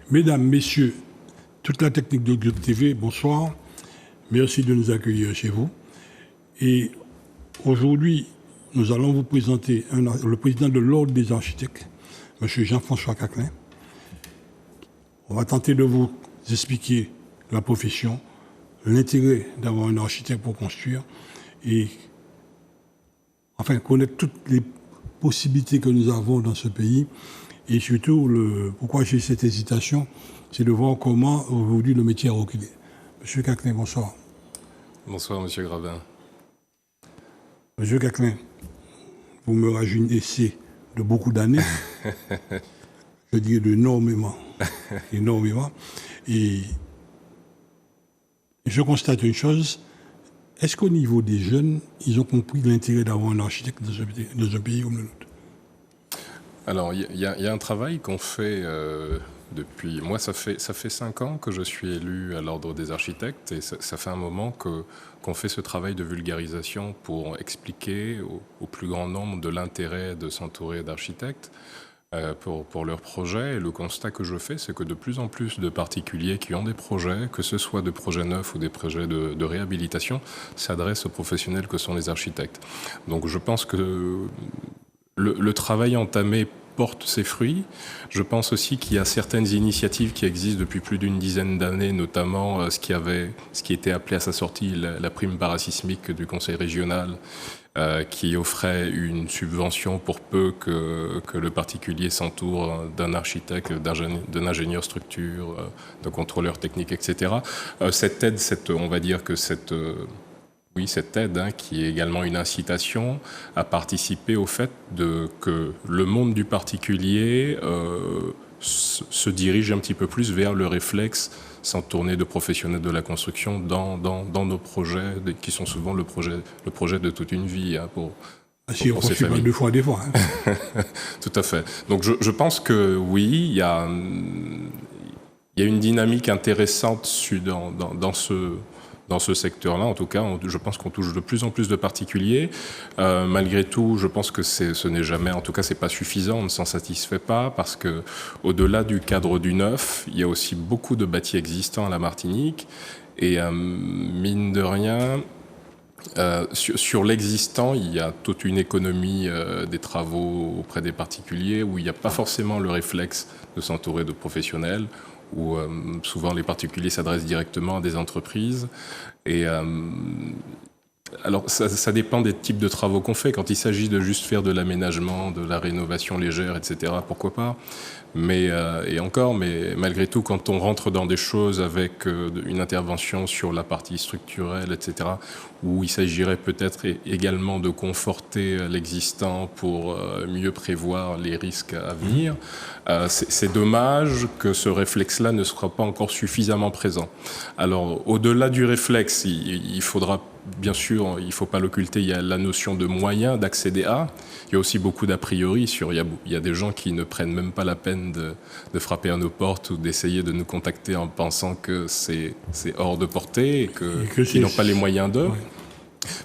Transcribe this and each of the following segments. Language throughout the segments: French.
Mesdames, Messieurs, toute la technique de Globe TV, bonsoir. Merci de nous accueillir chez vous. Et aujourd'hui, nous allons vous présenter le président de l'Ordre des architectes, M. Jean-François Caclin. On va tenter de vous expliquer la profession, l'intérêt d'avoir un architecte pour construire et enfin connaître toutes les possibilités que nous avons dans ce pays. Et surtout, pourquoi j'ai cette hésitation, c'est de voir comment aujourd'hui le métier a reculé. Monsieur Caclin, bonsoir. Bonsoir, Monsieur Grabin. Monsieur Caclin, vous me rajeunissez de beaucoup d'années, je dirais d'énormément, énormément. Et je constate une chose, est-ce qu'au niveau des jeunes, ils ont compris l'intérêt d'avoir un architecte dans un pays comme le nôtre? Alors, il y a un travail qu'on fait depuis... Moi, ça fait 5 ans que je suis élu à l'Ordre des architectes et ça fait un moment qu'on fait ce travail de vulgarisation pour expliquer au plus grand nombre de l'intérêt de s'entourer d'architectes pour leurs projets. Et le constat que je fais, c'est que de plus en plus de particuliers qui ont des projets, que ce soit des projets neufs ou des projets de réhabilitation, s'adressent aux professionnels que sont les architectes. Donc, je pense que le travail entamé porte ses fruits. Je pense aussi qu'il y a certaines initiatives qui existent depuis plus d'une dizaine d'années, notamment ce qui était appelé à sa sortie la prime parasismique du Conseil régional, qui offrait une subvention pour peu que le particulier s'entoure d'un architecte, d'un ingénieur structure, d'un contrôleur technique, etc. Cette aide, on va dire que cette aide, qui est également une incitation à participer au fait que le monde du particulier se dirige un petit peu plus vers le réflexe sans tourner de professionnels de la construction dans nos projets, qui sont souvent le projet de toute une vie pour si on construit pas 2 fois des fois. Tout à fait. Donc je pense que oui, il y a une dynamique intéressante dans ce secteur-là, en tout cas, je pense qu'on touche de plus en plus de particuliers. Malgré tout, je pense que ce n'est jamais, en tout cas, c'est pas suffisant, on ne s'en satisfait pas, parce que au-delà du cadre du neuf, il y a aussi beaucoup de bâtis existants à la Martinique, et mine de rien, sur l'existant, il y a toute une économie des travaux auprès des particuliers, où il n'y a pas forcément le réflexe de s'entourer de professionnels, où souvent les particuliers s'adressent directement à des entreprises. Et alors, ça dépend des types de travaux qu'on fait. Quand il s'agit de juste faire de l'aménagement, de la rénovation légère, etc., pourquoi pas. Mais malgré tout, quand on rentre dans des choses avec une intervention sur la partie structurelle, etc., où il s'agirait peut-être également de conforter l'existant pour mieux prévoir les risques à venir, c'est dommage que ce réflexe-là ne sera pas encore suffisamment présent. Alors, au-delà du réflexe, il faudra... Bien sûr, il ne faut pas l'occulter, il y a la notion de moyens d'accéder à. Il y a aussi beaucoup d'a priori. Il y a des gens qui ne prennent même pas la peine de frapper à nos portes ou d'essayer de nous contacter en pensant que c'est hors de portée et qu'ils n'ont pas les moyens d'eux.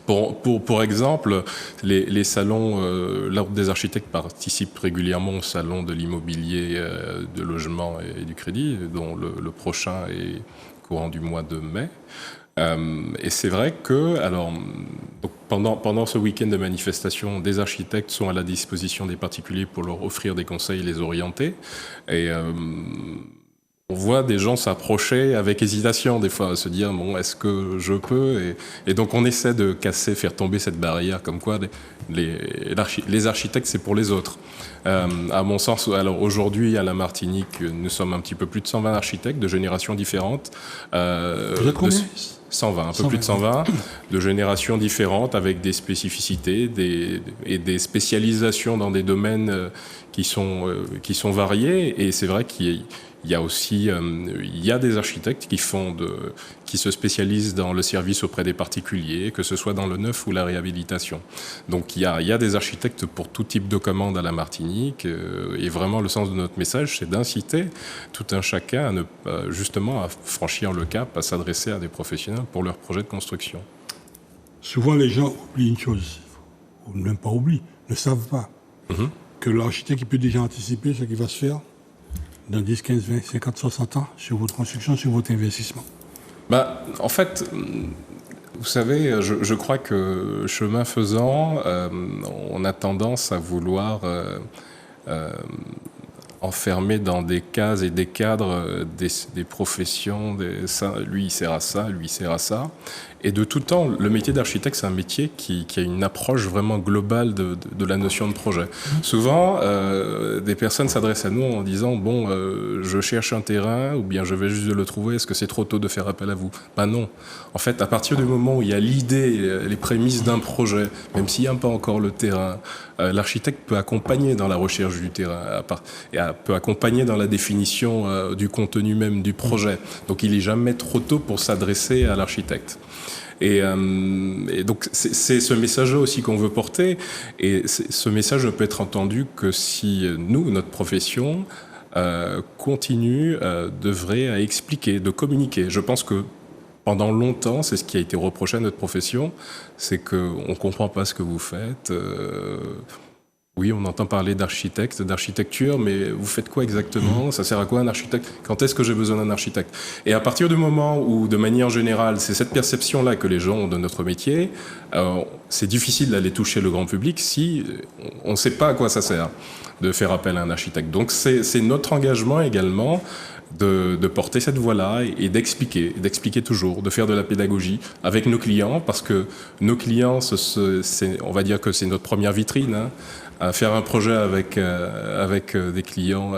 Ouais. Pour exemple, les salons, l'Ordre des architectes participe régulièrement au salon de l'immobilier, de logement et du crédit, dont le prochain est courant du mois de mai. Et c'est vrai que, alors, pendant ce week-end de manifestation, des architectes sont à la disposition des particuliers pour leur offrir des conseils et les orienter. Et on voit des gens s'approcher avec hésitation, des fois, se dire, bon, est-ce que je peux? Et donc, on essaie de faire tomber cette barrière, comme quoi les architectes, c'est pour les autres. À mon sens, alors aujourd'hui, à la Martinique, nous sommes un petit peu plus de 120 architectes de générations différentes. Vous êtes combien? 120, un peu plus de 120, de générations différentes, avec des spécificités et des spécialisations dans des domaines qui sont variés. Et c'est vrai qu'il y a aussi des architectes qui se spécialisent dans le service auprès des particuliers, que ce soit dans le neuf ou la réhabilitation. Donc il y a des architectes pour tout type de commande à la Martinique. Et vraiment, le sens de notre message, c'est d'inciter tout un chacun justement à franchir le cap, à s'adresser à des professionnels pour leurs projets de construction. Souvent, les gens oublient une chose, ou même pas oublient, ne savent pas que l'architecte il peut déjà anticiper ce qui va se faire dans 10, 15, 20, 50, 60 ans sur votre construction, sur votre investissement? En fait, vous savez, je crois que chemin faisant, on a tendance à vouloir enfermer dans des cases et des cadres des professions, lui il sert à ça, lui il sert à ça. Et de tout temps, le métier d'architecte, c'est un métier qui a une approche vraiment globale de la notion de projet. Souvent, des personnes s'adressent à nous en disant « Bon, je cherche un terrain ou bien je vais juste le trouver, est-ce que c'est trop tôt de faire appel à vous ?» Ben non. En fait, à partir du moment où il y a l'idée, les prémices d'un projet, même s'il n'y a pas encore le terrain, l'architecte peut accompagner dans la recherche du terrain et peut accompagner dans la définition du contenu même du projet. Donc il n'est jamais trop tôt pour s'adresser à l'architecte. Et donc c'est ce message-là aussi qu'on veut porter. Et ce message ne peut être entendu que si nous, notre profession, continue d'œuvrer à expliquer, de communiquer. Je pense que pendant longtemps, c'est ce qui a été reproché à notre profession, c'est qu'on ne comprend pas ce que vous faites. Oui, on entend parler d'architecte, d'architecture, mais vous faites quoi exactement? Ça sert à quoi un architecte? Quand est-ce que j'ai besoin d'un architecte? Et à partir du moment où, de manière générale, c'est cette perception-là que les gens ont de notre métier, c'est difficile d'aller toucher le grand public si on ne sait pas à quoi ça sert de faire appel à un architecte. Donc c'est notre engagement également de porter cette voie-là et d'expliquer toujours, de faire de la pédagogie avec nos clients, parce que nos clients, on va dire que c'est notre première vitrine, hein, à faire un projet avec des clients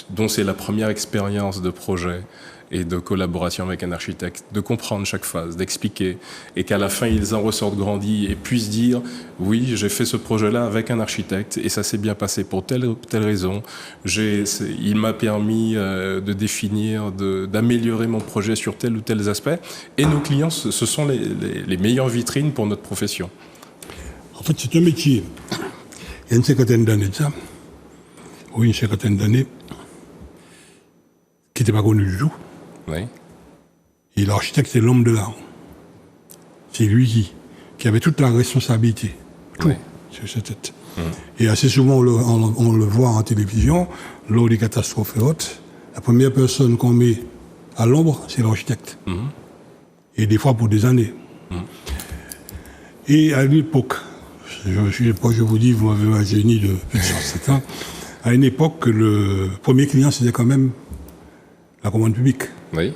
dont c'est la première expérience de projet et de collaboration avec un architecte, de comprendre chaque phase, d'expliquer, et qu'à la fin, ils en ressortent grandis et puissent dire « Oui, j'ai fait ce projet-là avec un architecte et ça s'est bien passé pour telle ou telle raison. Il m'a permis de définir, d'améliorer mon projet sur tel ou tel aspect. » Et nos clients, ce sont les meilleures vitrines pour notre profession. En fait, c'est un métier. Il y a une cinquantaine d'années de ça. Oui, une cinquantaine d'années. Qui n'était pas connu du tout. Oui. Et l'architecte, c'est l'homme de l'art. C'est lui qui avait toute la responsabilité. Tout, oui, sur sa tête. Et assez souvent, on le voit en télévision, lors des catastrophes et autres, la première personne qu'on met à l'ombre, c'est l'architecte. Et des fois pour des années. Et à l'époque, je vous dis, vous m'avez un génie de 7 ans, à une époque, le premier client, c'était quand même la commande publique. Oui.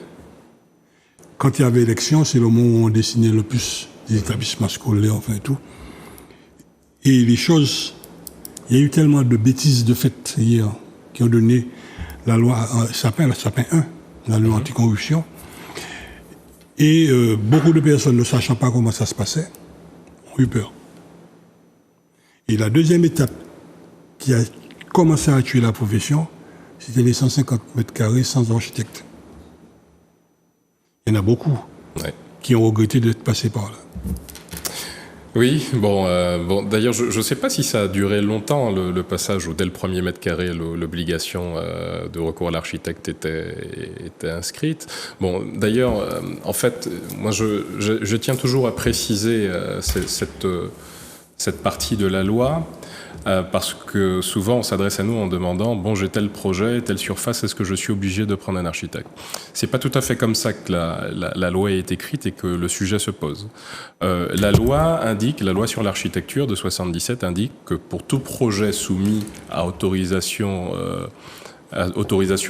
Quand il y avait élection, c'est le moment où on dessinait le plus des établissements scolaires, enfin tout. Et les choses, il y a eu tellement de bêtises de fait hier qui ont donné la loi Sapin 1, la loi anticorruption. Et beaucoup de personnes ne sachant pas comment ça se passait, ont eu peur. Et la deuxième étape qui a commencé à tuer la profession, c'était les 150 mètres carrés sans architecte. Il y en a beaucoup qui ont regretté d'être passés par là. Oui, d'ailleurs, je ne sais pas si ça a duré longtemps, le passage où dès le premier mètre carré, l'obligation de recours à l'architecte était inscrite. Bon, d'ailleurs, en fait, moi, je tiens toujours à préciser cette partie de la loi, parce que souvent on s'adresse à nous en demandant « bon, j'ai tel projet, telle surface, est-ce que je suis obligé de prendre un architecte ?» C'est pas tout à fait comme ça que la loi est écrite et que le sujet se pose. La loi sur l'architecture de 77 indique que pour tout projet soumis à autorisation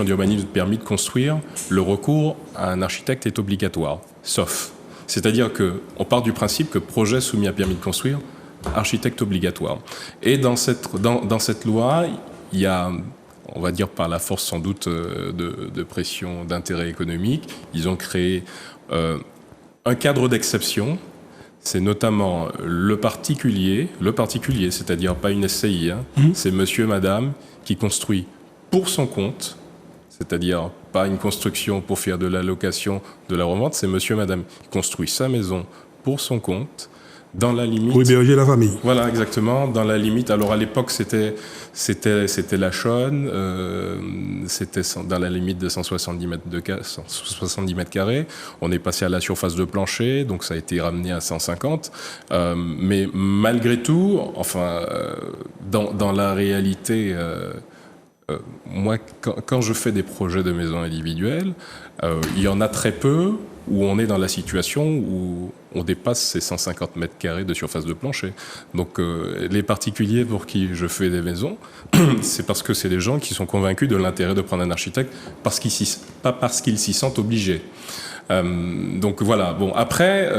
d'urbanisme de permis de construire, le recours à un architecte est obligatoire, sauf. C'est-à-dire qu'on part du principe que projet soumis à permis de construire, architecte obligatoire. Et dans cette loi, il y a, on va dire par la force sans doute de pression d'intérêt économique, ils ont créé un cadre d'exception. C'est notamment le particulier, c'est-à-dire pas une SCI, c'est monsieur, madame, qui construit pour son compte, c'est-à-dire pas une construction pour faire de la location, de la revente, c'est monsieur, madame qui construit sa maison pour son compte, dans la limite... Pour héberger la famille. Voilà, exactement, dans la limite. Alors à l'époque, c'était la Chaune, c'était dans la limite de 170 mètres carrés. On est passé à la surface de plancher, donc ça a été ramené à 150. Mais malgré tout, enfin, dans la réalité... moi, quand je fais des projets de maisons individuelles, il y en a très peu où on est dans la situation où on dépasse ces 150 mètres carrés de surface de plancher. Donc les particuliers pour qui je fais des maisons, c'est parce que c'est des gens qui sont convaincus de l'intérêt de prendre un architecte, pas parce qu'ils s'y sentent obligés. Donc voilà. Bon, après,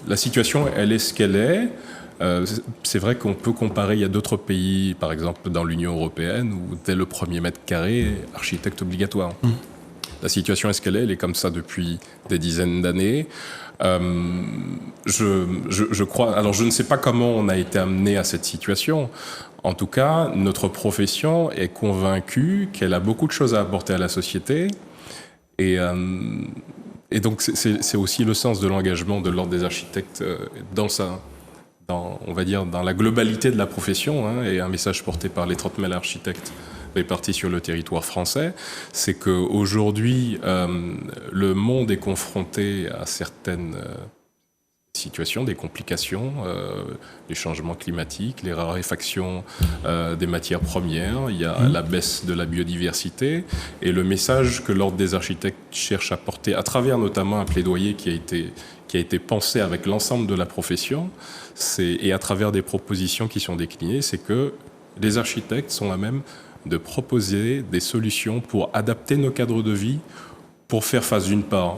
la situation, elle est ce qu'elle est. C'est vrai qu'on peut comparer, il y a d'autres pays, par exemple dans l'Union européenne, où dès le premier mètre carré, architecte obligatoire. La situation est ce qu'elle est comme ça depuis des dizaines d'années. Je crois, alors je ne sais pas comment on a été amené à cette situation. En tout cas, notre profession est convaincue qu'elle a beaucoup de choses à apporter à la société. Et donc c'est aussi le sens de l'engagement de l'Ordre des architectes on va dire, dans la globalité de la profession, hein, et un message porté par les 30 000 architectes répartis sur le territoire français, c'est qu'aujourd'hui, le monde est confronté à certaines situations, des complications, les changements climatiques, les raréfactions des matières premières, il y a la baisse de la biodiversité, et le message que l'Ordre des architectes cherche à porter, à travers notamment un plaidoyer qui a été pensé avec l'ensemble de la profession, et à travers des propositions qui sont déclinées, c'est que les architectes sont à même de proposer des solutions pour adapter nos cadres de vie, pour faire face d'une part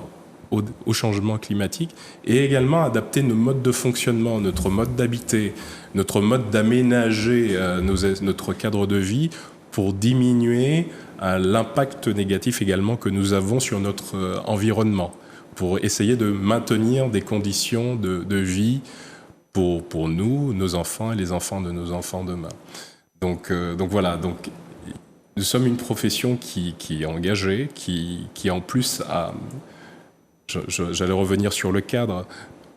au changement climatique et également adapter nos modes de fonctionnement, notre mode d'habiter, notre mode d'aménager notre cadre de vie pour diminuer l'impact négatif également que nous avons sur notre environnement, pour essayer de maintenir des conditions de vie pour nous, nos enfants et les enfants de nos enfants demain. Donc voilà, donc nous sommes une profession qui est engagée, qui en plus a... J'allais revenir sur le cadre,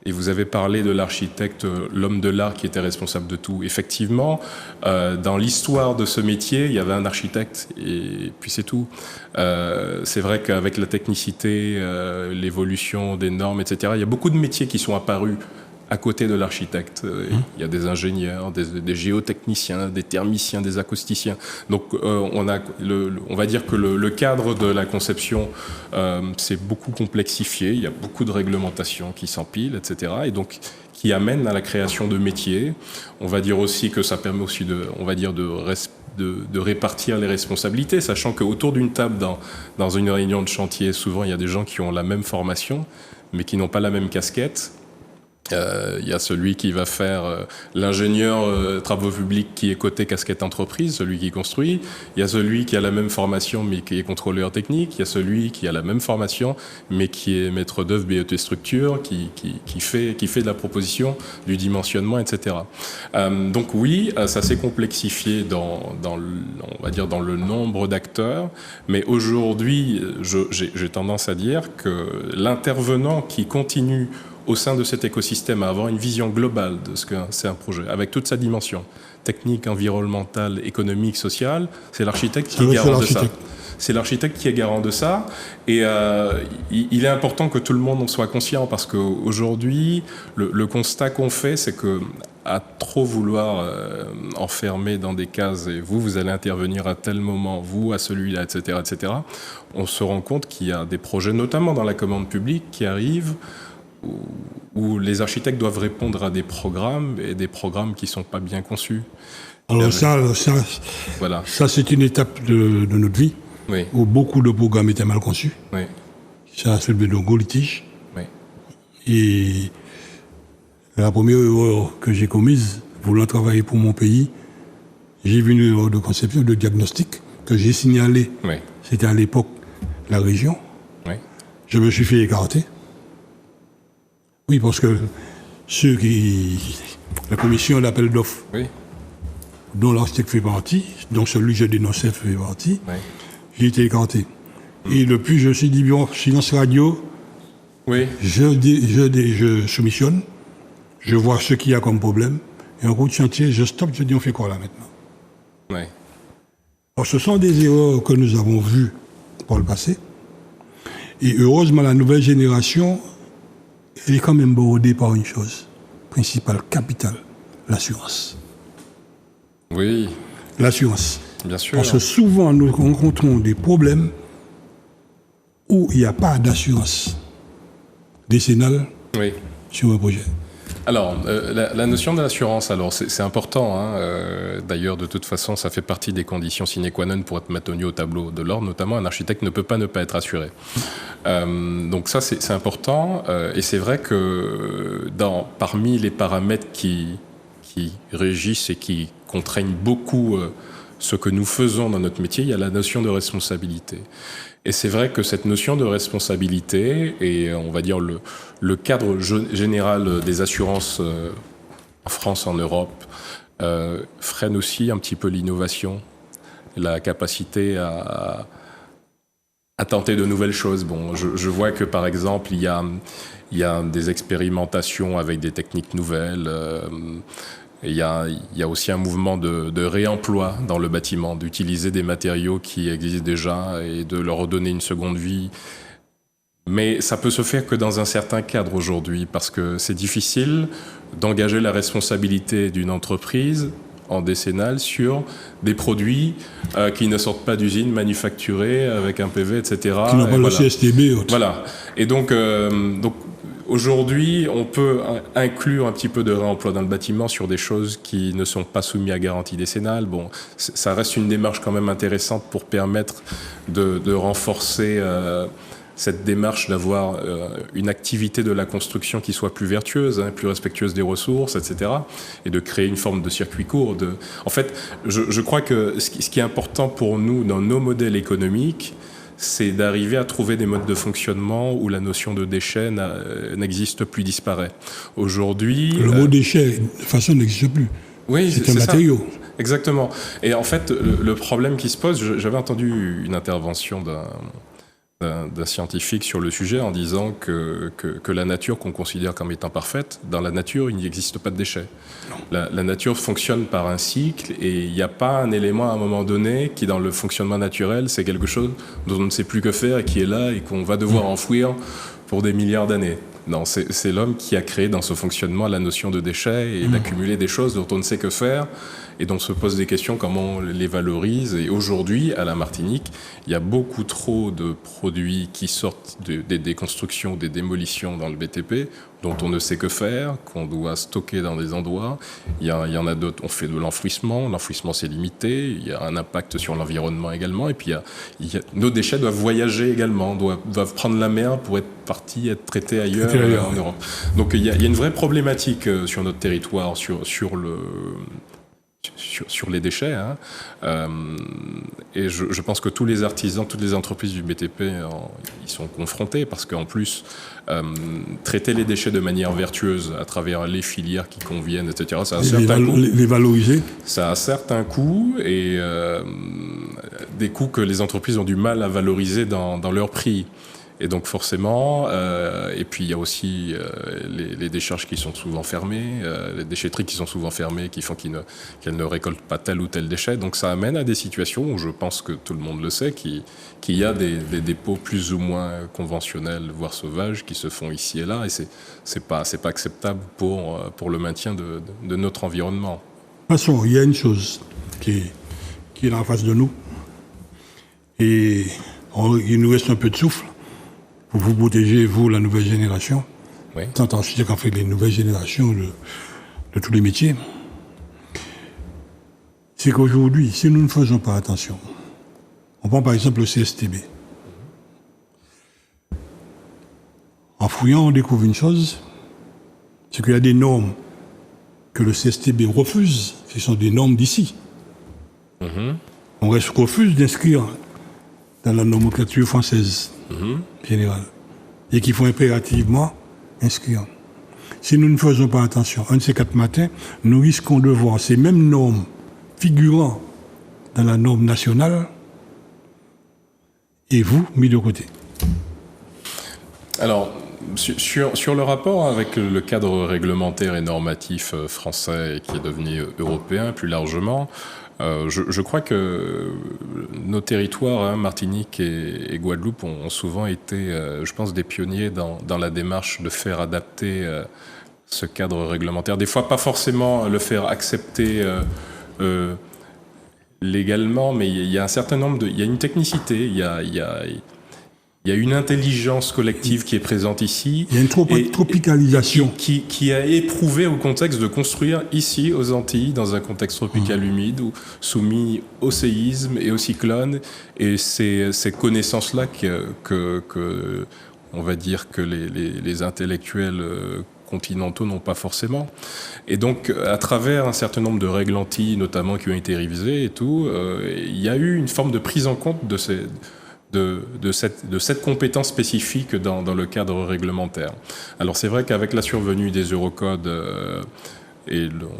et vous avez parlé de l'architecte, l'homme de l'art qui était responsable de tout. Effectivement, dans l'histoire de ce métier, il y avait un architecte, et puis c'est tout. C'est vrai qu'avec la technicité, l'évolution des normes, etc., il y a beaucoup de métiers qui sont apparus à côté de l'architecte. Il y a des ingénieurs, des géotechniciens, des thermiciens, des acousticiens. Donc on va dire que le cadre de la conception s'est beaucoup complexifié. Il y a beaucoup de réglementations qui s'empilent, etc. Et donc qui amènent à la création de métiers. On va dire aussi que ça permet aussi de répartir les responsabilités, sachant qu'autour d'une table, dans une réunion de chantier, souvent il y a des gens qui ont la même formation, mais qui n'ont pas la même casquette. Il y a celui qui va faire l'ingénieur travaux publics qui est côté casquette entreprise, celui qui construit. Il y a celui qui a la même formation mais qui est contrôleur technique. Il y a celui qui a la même formation mais qui est maître d'œuvre BET structure, qui fait de la proposition, du dimensionnement, etc. Donc oui, ça s'est complexifié on va dire dans le nombre d'acteurs. Mais aujourd'hui, j'ai tendance à dire que l'intervenant qui continue au sein de cet écosystème, à avoir une vision globale de ce que c'est un projet, avec toute sa dimension technique, environnementale, économique, sociale, c'est l'architecte qui est garant de ça. C'est l'architecte qui est garant de ça. Et il est important que tout le monde en soit conscient, parce qu'aujourd'hui, le constat qu'on fait, c'est que à trop vouloir enfermer dans des cases, et vous allez intervenir à tel moment, vous à celui-là, etc., etc., on se rend compte qu'il y a des projets, notamment dans la commande publique, qui arrivent où les architectes doivent répondre à des programmes, et des programmes qui ne sont pas bien conçus. Alors voilà. Ça c'est une étape de notre vie, oui, où beaucoup de programmes étaient mal conçus. Oui. Ça a soulevé de gros litiges. Oui. Et la première erreur que j'ai commise, voulant travailler pour mon pays, j'ai vu une erreur de conception, de diagnostic, que j'ai signalé. Oui. C'était à l'époque la région. Oui. Je me suis fait écarter. Oui, parce que la commission d'appel d'offres, oui, dont l'architecte fait partie, dont celui que je dénonçais fait partie, oui, j'ai été écarté. Et depuis, je me suis dit, bon, silence radio, oui, je soumissionne, je vois ce qu'il y a comme problème, et en route de chantier, je stoppe, je dis, on fait quoi là maintenant? Oui. Alors, ce sont des erreurs que nous avons vues par le passé, et heureusement, la nouvelle génération, elle est quand même bordée par une chose principale, capitale, l'assurance. Oui. L'assurance. Bien sûr. Parce que souvent, nous rencontrons des problèmes où il n'y a pas d'assurance décennale Oui. sur un projet. Alors, la notion de l'assurance, alors c'est important. D'ailleurs, de toute façon, ça fait partie des conditions sine qua non pour être maintenu au tableau de l'ordre. Notamment, un architecte ne peut pas ne pas être assuré. Donc ça, c'est important. Et c'est vrai que parmi les paramètres qui régissent et qui contraignent beaucoup ce que nous faisons dans notre métier, il y a la notion de responsabilité. Et c'est vrai que cette notion de responsabilité et on va dire le cadre général des assurances en France, en Europe, freine aussi un petit peu l'innovation, la capacité à tenter de nouvelles choses. Bon, je vois que par exemple, il y a des expérimentations avec des techniques nouvelles. Il y a aussi un mouvement de réemploi dans le bâtiment, d'utiliser des matériaux qui existent déjà et de leur redonner une seconde vie. Mais ça peut se faire que dans un certain cadre aujourd'hui, parce que c'est difficile d'engager la responsabilité d'une entreprise en décennale sur des produits qui ne sortent pas d'usine, manufacturés avec un PV, etc. Qui n'ont pas le CSTB. Voilà. Et donc aujourd'hui, on peut inclure un petit peu de réemploi dans le bâtiment sur des choses qui ne sont pas soumises à garantie décennale. Bon, ça reste une démarche quand même intéressante pour permettre de renforcer cette démarche d'avoir une activité de la construction qui soit plus vertueuse, plus respectueuse des ressources, etc. Et de créer une forme de circuit court. En fait, je crois que ce qui est important pour nous dans nos modèles économiques, c'est d'arriver à trouver des modes de fonctionnement où la notion de déchet n'existe plus, disparaît. Aujourd'hui... Le mot déchet, de toute façon, n'existe plus. Oui, c'est un matériau. Ça. Exactement. Et en fait, le problème qui se pose, j'avais entendu une intervention d'un scientifique sur le sujet en disant que la nature qu'on considère comme étant parfaite, dans la nature, il n'existe pas de déchets. La nature fonctionne par un cycle et il n'y a pas un élément à un moment donné qui, dans le fonctionnement naturel, c'est quelque chose dont on ne sait plus que faire et qui est là et qu'on va devoir enfouir pour des milliards d'années. Non, c'est l'homme qui a créé dans ce fonctionnement la notion de déchets et d'accumuler des choses dont on ne sait que faire et dont se posent des questions comment on les valorise. Et aujourd'hui, à la Martinique, il y a beaucoup trop de produits qui sortent des constructions, des démolitions dans le BTP, dont on ne sait que faire, qu'on doit stocker dans des endroits. Il y en a d'autres, on fait de l'enfouissement. L'enfouissement, c'est limité. Il y a un impact sur l'environnement également. Et puis, nos déchets doivent voyager également, doivent prendre la mer pour être partis, être traités ailleurs en Europe. Donc, il y a une vraie problématique sur notre territoire, sur les déchets. Et je pense que tous les artisans, toutes les entreprises du BTP, ils sont confrontés parce qu'en plus, traiter les déchets de manière vertueuse à travers les filières qui conviennent, etc., ça a un certain coût. Les valoriser. Ça a certains coûts et des coûts que les entreprises ont du mal à valoriser dans leur prix. Et donc forcément, et puis il y a aussi les décharges qui sont souvent fermées, les déchetteries qui sont souvent fermées, qui font qu'elles ne récoltent pas tel ou tel déchet. Donc ça amène à des situations où je pense que tout le monde le sait, qu'il y a des dépôts plus ou moins conventionnels, voire sauvages, qui se font ici et là, et c'est pas acceptable pour le maintien de notre environnement. De toute façon, il y a une chose qui est en face de nous, et il nous reste un peu de souffle. Pour vous protéger, vous, la nouvelle génération, oui. Tant ensuite qu'en fait les nouvelles générations de tous les métiers, c'est qu'aujourd'hui, si nous ne faisons pas attention, on prend par exemple le CSTB. En fouillant, on découvre une chose, c'est qu'il y a des normes que le CSTB refuse, ce sont des normes d'ici. On refuse d'inscrire dans la nomenclature française. Général, et qu'il faut impérativement inscrire. Si nous ne faisons pas attention, un de ces 4 matins, nous risquons de voir ces mêmes normes figurant dans la norme nationale et vous mis de côté. Alors, sur le rapport avec le cadre réglementaire et normatif français et qui est devenu européen plus largement, je crois que nos territoires, Martinique et Guadeloupe, ont souvent été, je pense, des pionniers dans la démarche de faire adapter ce cadre réglementaire. Des fois, pas forcément le faire accepter légalement, mais il y a un certain nombre il y a une technicité, il y a une intelligence collective qui est présente ici. Il y a une tropicalisation. Qui a éprouvé au contexte de construire ici, aux Antilles, dans un contexte tropical humide, ou soumis au séisme et au cyclone. Et ces connaissances-là que on va dire que les intellectuels continentaux n'ont pas forcément. Et donc, à travers un certain nombre de règles antilles, notamment, qui ont été révisées et tout, il y a eu une forme de prise en compte de cette compétence spécifique dans le cadre réglementaire. Alors c'est vrai qu'avec la survenue des Eurocodes,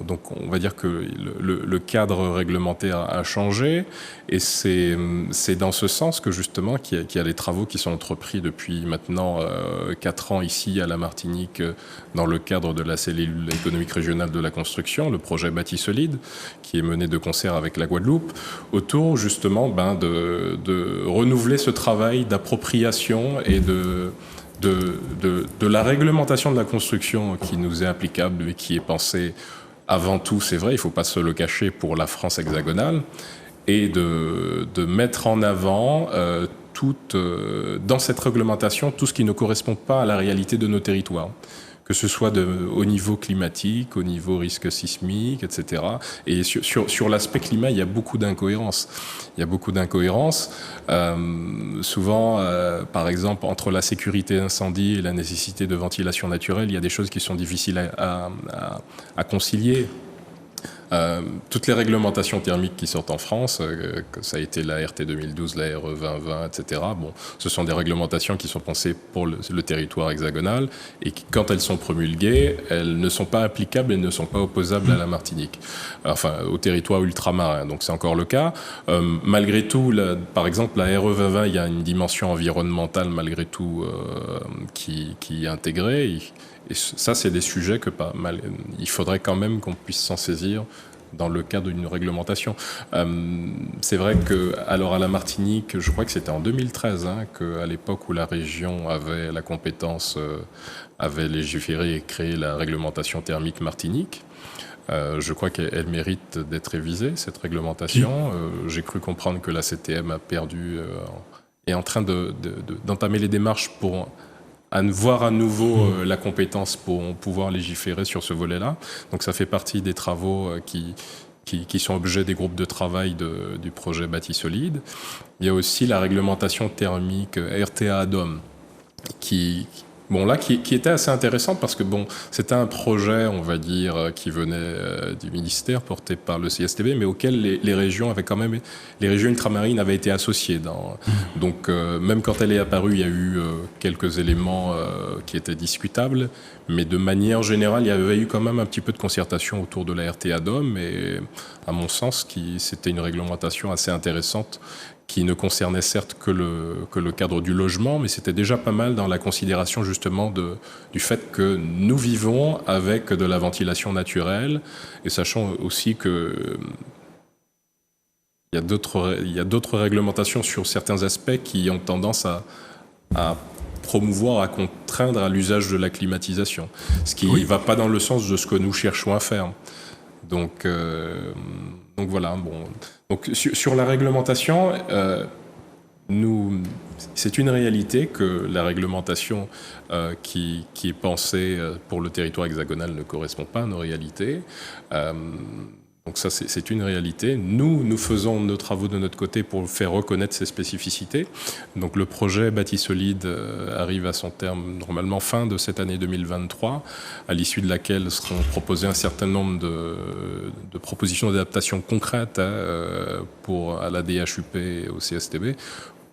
donc on va dire que le cadre réglementaire a changé, et c'est dans ce sens que justement qu'il y a les travaux qui sont entrepris depuis maintenant 4 ans ici à la Martinique dans le cadre de la cellule économique régionale de la construction, le projet Bâti Solide, qui est mené de concert avec la Guadeloupe, autour justement de renouveler ce travail d'appropriation et de la réglementation de la construction qui nous est applicable et qui est pensée avant tout, c'est vrai, il ne faut pas se le cacher, pour la France hexagonale, et de mettre en avant dans cette réglementation tout ce qui ne correspond pas à la réalité de nos territoires, que ce soit au niveau climatique, au niveau risque sismique, etc. Et sur l'aspect climat, il y a beaucoup d'incohérences. Souvent, par exemple, entre la sécurité incendie et la nécessité de ventilation naturelle, il y a des choses qui sont difficiles à concilier. Toutes les réglementations thermiques qui sortent en France, que ça a été la RT 2012, la RE 2020, etc. Bon, ce sont des réglementations qui sont pensées pour le territoire hexagonal, et qui, quand elles sont promulguées, elles ne sont pas applicables et ne sont pas opposables à la Martinique, enfin au territoire ultramarin. Donc c'est encore le cas. Malgré tout, par exemple, la RE 2020, il y a une dimension environnementale malgré tout qui est intégrée. Et ça, c'est des sujets il faudrait quand même qu'on puisse s'en saisir dans le cadre d'une réglementation. C'est vrai que, alors à la Martinique, je crois que c'était en 2013, qu'à l'époque où la région avait la compétence, avait légiféré et créé la réglementation thermique Martinique. Je crois qu'elle mérite d'être révisée, cette réglementation. J'ai cru comprendre que la CTM a est en train d'entamer les démarches pour voir à nouveau la compétence pour pouvoir légiférer sur ce volet-là. Donc ça fait partie des travaux qui sont objets des groupes de travail du projet Bâti Solide. Il y a aussi la réglementation thermique RTA-ADOM qui était assez intéressante, parce que c'était un projet, on va dire, qui venait du ministère, porté par le CSTB, mais auquel les régions ultramarines avaient été associées. Donc, même quand elle est apparue, il y a eu quelques éléments qui étaient discutables, mais de manière générale, il y avait eu quand même un petit peu de concertation autour de la RTA-ADOM, et à mon sens, c'était une réglementation assez intéressante, qui ne concernait certes que le cadre du logement, mais c'était déjà pas mal dans la considération justement du fait que nous vivons avec de la ventilation naturelle, et sachant aussi que il y a d'autres réglementations sur certains aspects qui ont tendance à promouvoir, à contraindre à l'usage de la climatisation, ce qui ne va pas dans le sens de ce que nous cherchons à faire. Donc voilà, Donc sur la réglementation, c'est une réalité que la réglementation qui est pensée pour le territoire hexagonal ne correspond pas à nos réalités. Donc ça, c'est une réalité. Nous faisons nos travaux de notre côté pour faire reconnaître ces spécificités. Donc le projet Bâti Solide arrive à son terme normalement fin de cette année 2023, à l'issue de laquelle seront proposés un certain nombre de propositions d'adaptation concrètes à la DHUP et au CSTB,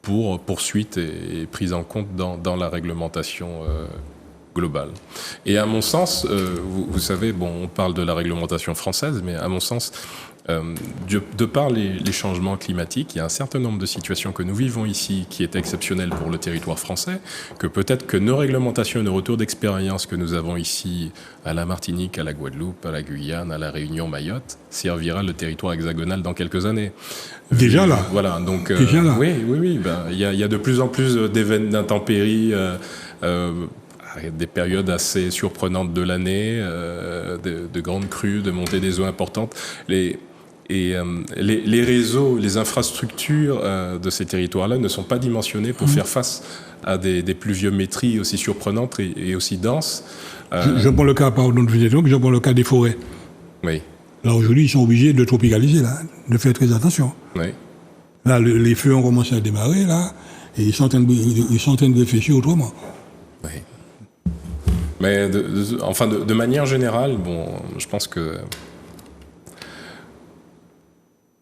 pour poursuite et prise en compte dans la réglementation globale. Et à mon sens, vous savez, on parle de la réglementation française, mais à mon sens, de par les changements climatiques, il y a un certain nombre de situations que nous vivons ici qui est exceptionnel pour le territoire français, que peut-être que nos réglementations et nos retours d'expérience que nous avons ici à la Martinique, à la Guadeloupe, à la Guyane, à la Réunion, Mayotte, servira le territoire hexagonal dans quelques années. Déjà là. Voilà, donc déjà là. Oui. Il y a de plus en plus d'intempéries. Des périodes assez surprenantes de l'année, de grandes crues, de montée des eaux importantes. Et les réseaux, les infrastructures de ces territoires-là ne sont pas dimensionnés pour faire face à des pluviométries aussi surprenantes et aussi denses. Je prends le cas, pardon de vous interrompre, je prends le cas des forêts. Oui. Là, aujourd'hui, ils sont obligés de tropicaliser, là, de faire très attention. Oui. Là, les feux ont commencé à démarrer, là, et ils sont en train de réfléchir autrement. Oui. Mais de manière générale, bon, je pense que...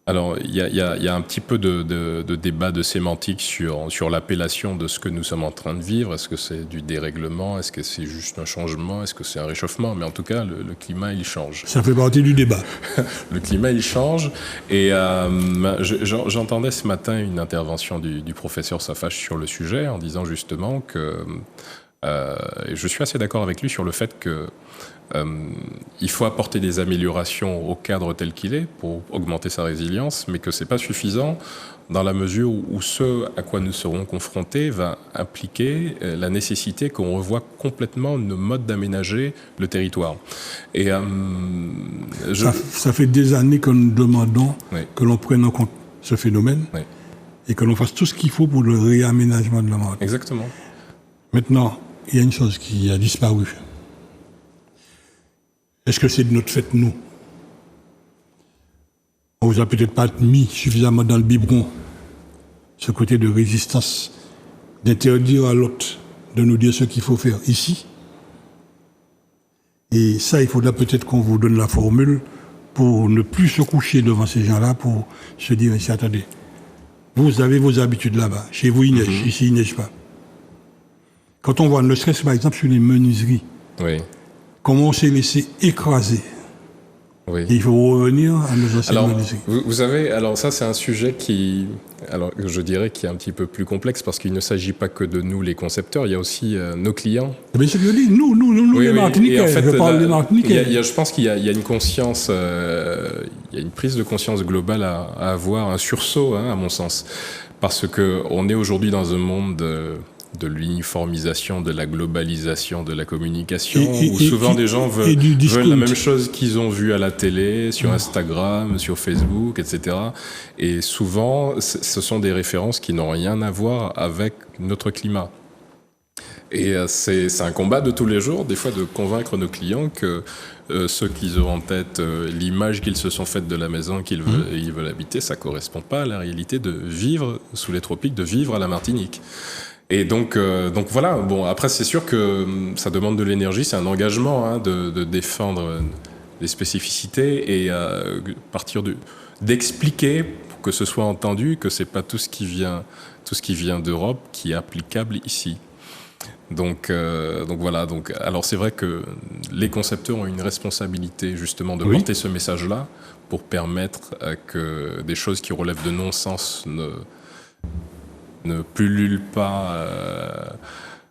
Alors, il y a un petit peu de débat de sémantique sur l'appellation de ce que nous sommes en train de vivre. Est-ce que c'est du dérèglement? Est-ce que c'est juste un changement? Est-ce que c'est un réchauffement? Mais en tout cas, le climat, il change. Ça fait partie du débat. Le climat, il change. Et j'entendais ce matin une intervention du professeur Safache sur le sujet en disant justement que... et je suis assez d'accord avec lui sur le fait que il faut apporter des améliorations au cadre tel qu'il est pour augmenter sa résilience, mais que c'est pas suffisant dans la mesure où ce à quoi nous serons confrontés va impliquer la nécessité qu'on revoie complètement nos modes d'aménager le territoire. Et ça fait des années que nous demandons que l'on prenne en compte ce phénomène et que l'on fasse tout ce qu'il faut pour le réaménagement de la Martinique. Exactement. Maintenant, il y a une chose qui a disparu. Est-ce que c'est de notre fait, nous? On vous a peut-être pas mis suffisamment dans le biberon ce côté de résistance, d'interdire à l'autre de nous dire ce qu'il faut faire ici. Et ça, il faudra peut-être qu'on vous donne la formule pour ne plus se coucher devant ces gens-là, pour se dire, attendez, vous avez vos habitudes là-bas. Chez vous, il neige. Ici, il ne neige pas. Quand on voit ne serait-ce par exemple sur les menuiseries, comment on s'est laissé écraser. Et il faut revenir à nos anciennes menuiseries. Vous savez, alors ça c'est un sujet qui, alors je dirais qui est un petit peu plus complexe parce qu'il ne s'agit pas que de nous les concepteurs, il y a aussi nos clients. Mais c'est ce que je dis, nous les Martiniquais, en fait, je parle des Martiniquais. Je pense qu'il y a une conscience, il y a une prise de conscience globale à avoir, un sursaut à mon sens, parce qu'on est aujourd'hui dans un monde de l'uniformisation, de la globalisation, de la communication, où souvent des gens veulent la même chose qu'ils ont vu à la télé, sur Instagram, sur Facebook, etc. Et souvent, ce sont des références qui n'ont rien à voir avec notre climat. Et c'est un combat de tous les jours, des fois, de convaincre nos clients que ceux qu'ils ont en tête, l'image qu'ils se sont faite de la maison qu'ils veulent habiter, ça ne correspond pas à la réalité de vivre sous les tropiques, de vivre à la Martinique. Et donc voilà. Bon, après c'est sûr que ça demande de l'énergie, c'est un engagement de défendre les spécificités et d'expliquer pour que ce soit entendu que c'est pas tout ce qui vient d'Europe qui est applicable ici. Donc voilà. Donc alors c'est vrai que les concepteurs ont une responsabilité justement de porter ce message-là pour permettre que des choses qui relèvent de non-sens ne pullule pas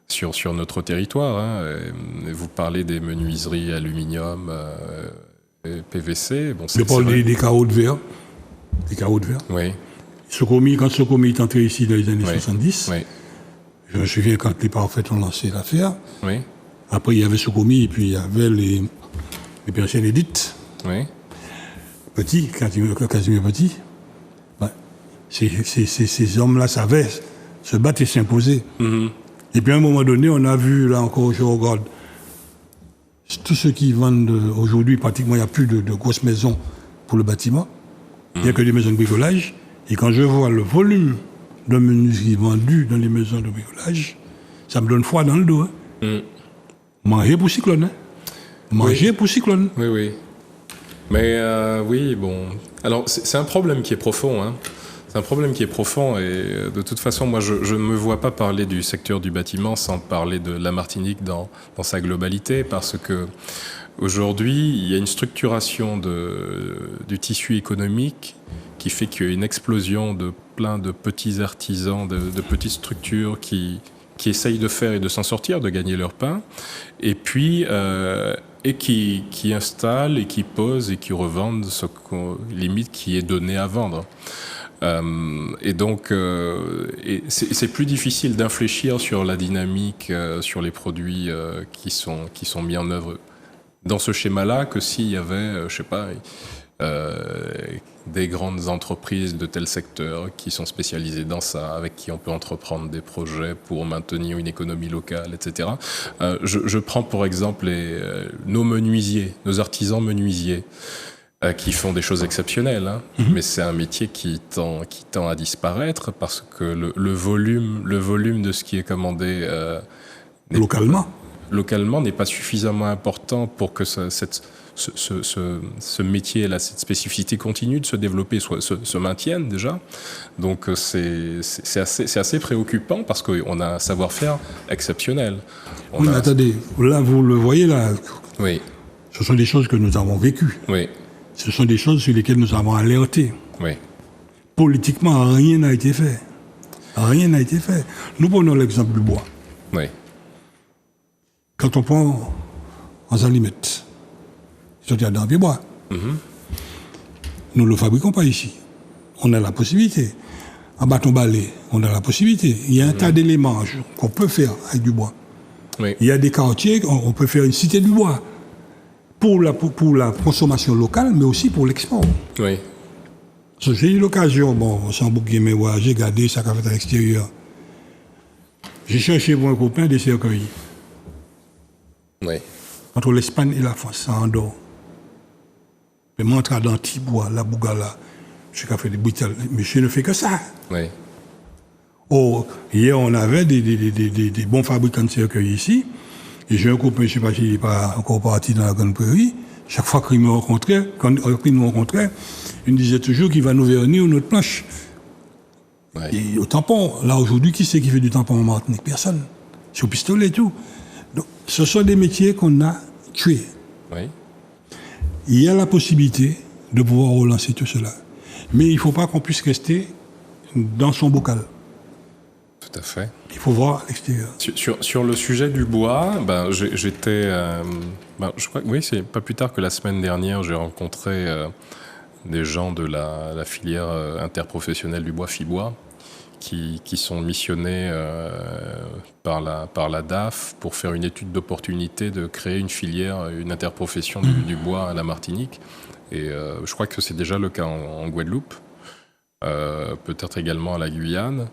sur notre territoire. Vous parlez des menuiseries aluminium et PVC. Bon, je parle des carreaux de verre. Des carreaux de verre. Oui. Quand Socomi est entré ici dans les années 70, je me souviens quand les Parfaits ont lancé l'affaire. Oui. Après, il y avait Socomi et puis il y avait les Persiennes Édith. Oui. Petit, Casimir Petit. Ces hommes-là savaient se battre et s'imposer. Et puis à un moment donné, on a vu, là encore, je regarde, tous ceux qui vendent aujourd'hui, pratiquement, il n'y a plus de grosses maisons pour le bâtiment. Il n'y a que des maisons de bricolage. Et quand je vois le volume de menuiseries vendues dans les maisons de bricolage, ça me donne froid dans le dos. Manger pour cyclone. Manger pour cyclone. Oui. Mais oui, bon. Alors, c'est un problème qui est profond, C'est un problème qui est profond et de toute façon, moi, je ne me vois pas parler du secteur du bâtiment sans parler de la Martinique dans sa globalité, parce que aujourd'hui, il y a une structuration du tissu économique qui fait qu'il y a une explosion de plein de petits artisans, de petites structures qui essayent de faire et de s'en sortir, de gagner leur pain, et puis qui installent et qui posent et qui revendent ce limite qui est donné à vendre. Et donc, c'est plus difficile d'infléchir sur la dynamique, sur les produits qui sont mis en œuvre dans ce schéma-là que s'il y avait, je sais pas, des grandes entreprises de tel secteur qui sont spécialisées dans ça, avec qui on peut entreprendre des projets pour maintenir une économie locale, etc. Je prends pour exemple nos menuisiers, nos artisans menuisiers, qui font des choses exceptionnelles, hein. Mais c'est un métier qui tend à disparaître parce que le volume de ce qui est commandé localement n'est pas suffisamment important pour que ce métier-là, cette spécificité continue de se développer, se maintienne déjà. Donc c'est assez préoccupant parce qu'on a un savoir-faire exceptionnel. Attendez, là vous le voyez là. Oui. Ce sont des choses que nous avons vécues. Oui. Ce sont des choses sur lesquelles nous avons alerté. Oui. Politiquement, rien n'a été fait. Rien n'a été fait. Nous prenons l'exemple du bois. Oui. Quand on prend en Alimette, ils sont dans les bois. Nous ne le fabriquons pas ici. On a la possibilité. En bâton-balai, on a la possibilité. Il y a un tas d'éléments qu'on peut faire avec du bois. Oui. Il y a des quartiers, on peut faire une cité du bois. Pour la consommation locale, mais aussi pour l'export. Oui. J'ai eu l'occasion, sans bouquet, mais j'ai regardé ça qu'a fait à l'extérieur. J'ai cherché pour un copain des cercueils. Oui. Entre l'Espagne et la France, à Andorre. Mais moi, entre d'Antibois, la Bougala, je suis fait des Brutales. Monsieur ne fait que ça. Oui. Oh, hier, on avait des bons fabricants de cercueils ici. Et j'ai un copain, je ne sais pas s'il n'est pas encore parti dans la Grande Prairie. Chaque fois qu'il nous rencontrait, il nous disait toujours qu'il va nous vernir notre planche. Ouais. Et au tampon, là aujourd'hui, qui c'est qui fait du tampon en Martinique? Personne. C'est au pistolet et tout. Donc, ce sont des métiers qu'on a tués. Oui. Il y a la possibilité de pouvoir relancer tout cela. Mais il ne faut pas qu'on puisse rester dans son bocal. Tout à fait. Il faut voir l'extérieur. Sur le sujet du bois, j'étais... je crois que oui, c'est pas plus tard que la semaine dernière, j'ai rencontré des gens de la filière interprofessionnelle du bois FIBois qui sont missionnés par la DAF pour faire une étude d'opportunité de créer une filière, une interprofession du bois à la Martinique. Et je crois que c'est déjà le cas en Guadeloupe, peut-être également à la Guyane.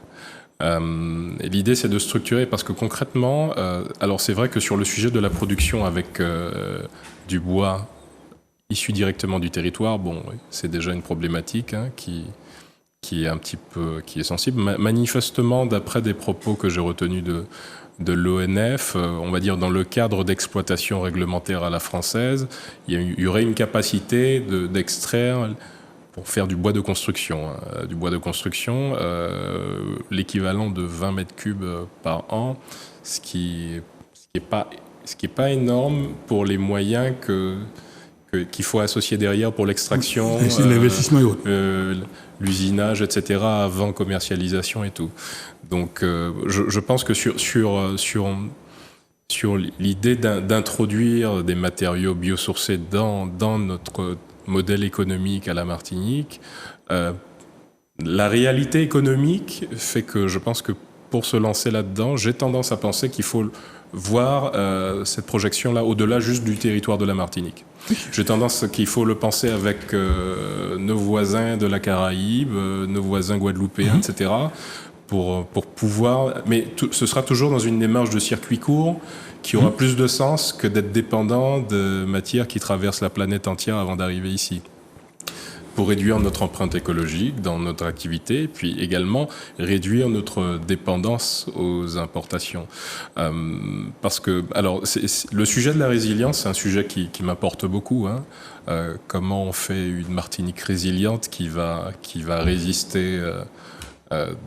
Et l'idée, c'est de structurer, parce que concrètement, alors c'est vrai que sur le sujet de la production avec du bois issu directement du territoire, c'est déjà une problématique qui est un petit peu, qui est sensible. Manifestement, d'après des propos que j'ai retenus de l'ONF, on va dire dans le cadre d'exploitation réglementaire à la française, il y aurait une capacité d'extraire pour faire du bois de construction. Du bois de construction, l'équivalent de 20 mètres cubes par an, ce qui est pas énorme pour les moyens qu'il faut associer derrière pour l'extraction. C'est l'investissement et autres. L'usinage, etc., avant commercialisation et tout. Donc, je pense que sur l'idée d'introduire des matériaux biosourcés dans notre modèle économique à la Martinique, la réalité économique fait que je pense que pour se lancer là-dedans, j'ai tendance à penser qu'il faut voir cette projection-là au-delà juste du territoire de la Martinique. J'ai tendance qu'il faut le penser avec nos voisins de la Caraïbe, nos voisins guadeloupéens, etc., pour pouvoir... Mais ce sera toujours dans une démarche de circuit court qui aura plus de sens que d'être dépendant de matières qui traversent la planète entière avant d'arriver ici. Pour réduire notre empreinte écologique dans notre activité, puis également réduire notre dépendance aux importations. Parce que, alors, le sujet de la résilience, c'est un sujet qui m'importe beaucoup. Comment on fait une Martinique résiliente qui va résister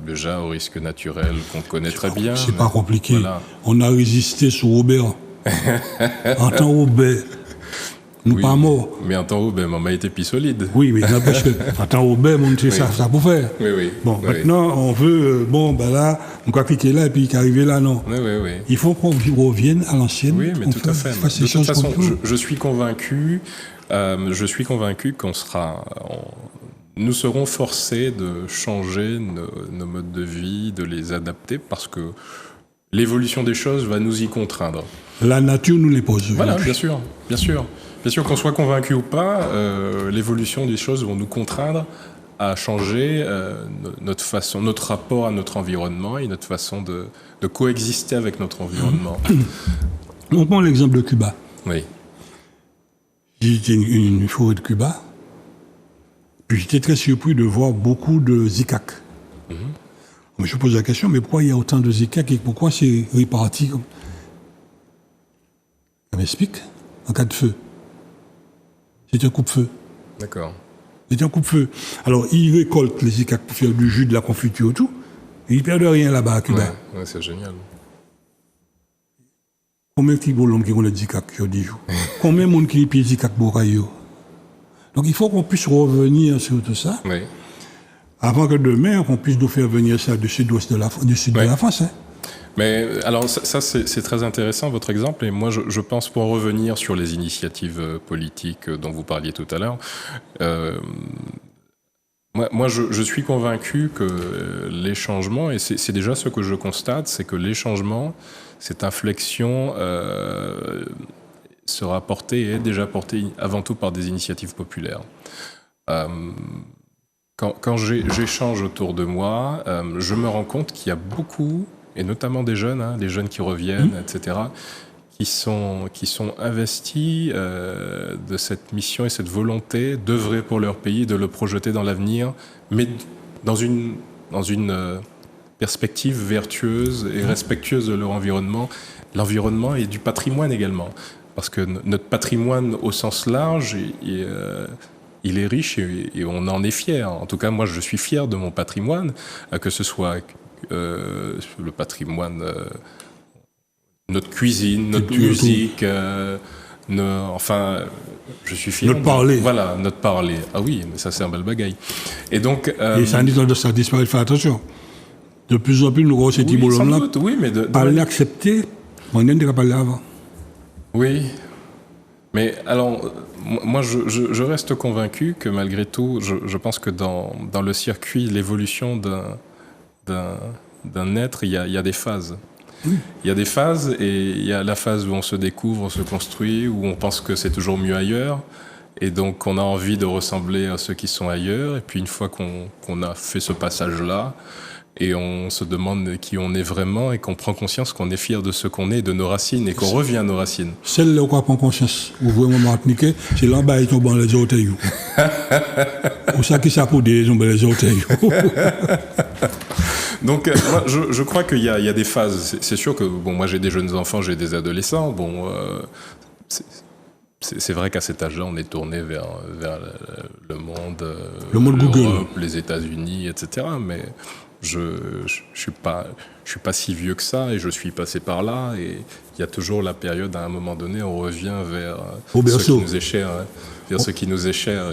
déjà aux risques naturels qu'on connaît très bien. C'est pas compliqué. Voilà. On a résisté sous Robert. En temps Robert. Nous pas morts. Mais en temps Robert, on a été plus solide. Oui, mais n'empêche que en temps Robert, on sait ça pour faire. Oui. Bon, maintenant, on veut, là, on va cliquer là et puis qu'arriver là, non. Oui. Il faut qu'on revienne à l'ancienne. Oui, mais tout à fait. De toute façon, je suis convaincu qu'on sera... Nous serons forcés de changer nos modes de vie, de les adapter, parce que l'évolution des choses va nous y contraindre. La nature nous les pose. Voilà, bien sûr. Bien sûr, qu'on soit convaincu ou pas, l'évolution des choses vont nous contraindre à changer notre rapport à notre environnement et notre façon de coexister avec notre environnement. On prend l'exemple de Cuba. Oui. J'ai visité une forêt de Cuba, puis j'étais très surpris de voir beaucoup de zikak. Mais je pose la question, mais pourquoi il y a autant de zikak et pourquoi c'est réparti comme... Ça m'explique. En cas de feu. C'est un coupe-feu. D'accord. C'est un coupe-feu. Alors, ils récoltent les zikak pour faire du jus, de la confiture et tout. Et ils ne perdent rien là-bas à Cuba. Ouais, c'est génial. Combien de petits bonhommes qui ont le zikak sur 10 jours? Combien de monde qui ont zikak pour rayon? Donc, il faut qu'on puisse revenir sur tout ça. Oui. Avant que demain, qu'on puisse nous faire venir ça du sud-ouest de la France. Hein. Mais alors ça c'est très intéressant votre exemple, et moi je pense, pour en revenir sur les initiatives politiques dont vous parliez tout à l'heure, moi je suis convaincu que les changements, et c'est déjà ce que je constate, c'est que les changements, cette inflexion sera portée et est déjà portée avant tout par des initiatives populaires. Quand j'échange autour de moi, je me rends compte qu'il y a beaucoup, et notamment des jeunes qui reviennent, etc., qui sont investis de cette mission et cette volonté d'œuvrer pour leur pays, de le projeter dans l'avenir, mais dans une perspective vertueuse et respectueuse de leur environnement, l'environnement et du patrimoine également. Parce que notre patrimoine au sens large, il est riche et on en est fier. En tout cas, moi, je suis fier de mon patrimoine, que ce soit le patrimoine, notre cuisine, notre musique, enfin, je suis fier. Notre parler. Voilà, notre parler. Ah oui, mais ça, c'est un bel bagaille. Et donc... et ça dit de ça disparaît, faire attention. De plus en plus, nous avons ces petits bonhommes-là. Oui, mais pas l'accepter, on n'est pas parlé avant. Oui. Mais alors, moi, je reste convaincu que malgré tout, je pense que dans le circuit, l'évolution d'un être, il y a des phases. Il y a des phases, et il y a la phase où on se découvre, on se construit, où on pense que c'est toujours mieux ailleurs, et donc on a envie de ressembler à ceux qui sont ailleurs, et puis une fois qu'on a fait ce passage-là, et on se demande qui on est vraiment, et qu'on prend conscience qu'on est fier de ce qu'on est, de nos racines, et qu'on revient à nos racines. Celle-là où on prend conscience, où vraiment Martinique, c'est là-bas ils tombent dans les orteils. Ou ça qui s'appelle les orteils. Donc, moi, je crois qu'il y a des phases. C'est sûr que, bon, moi j'ai des jeunes enfants, j'ai des adolescents. Bon, c'est vrai qu'à cet âge-là, on est tourné vers le monde Google, les États-Unis, etc. Mais je suis pas si vieux que ça, et je suis passé par là, et il y a toujours la période, à un moment donné, on revient vers ce qui nous est cher, vers ce qui nous est cher,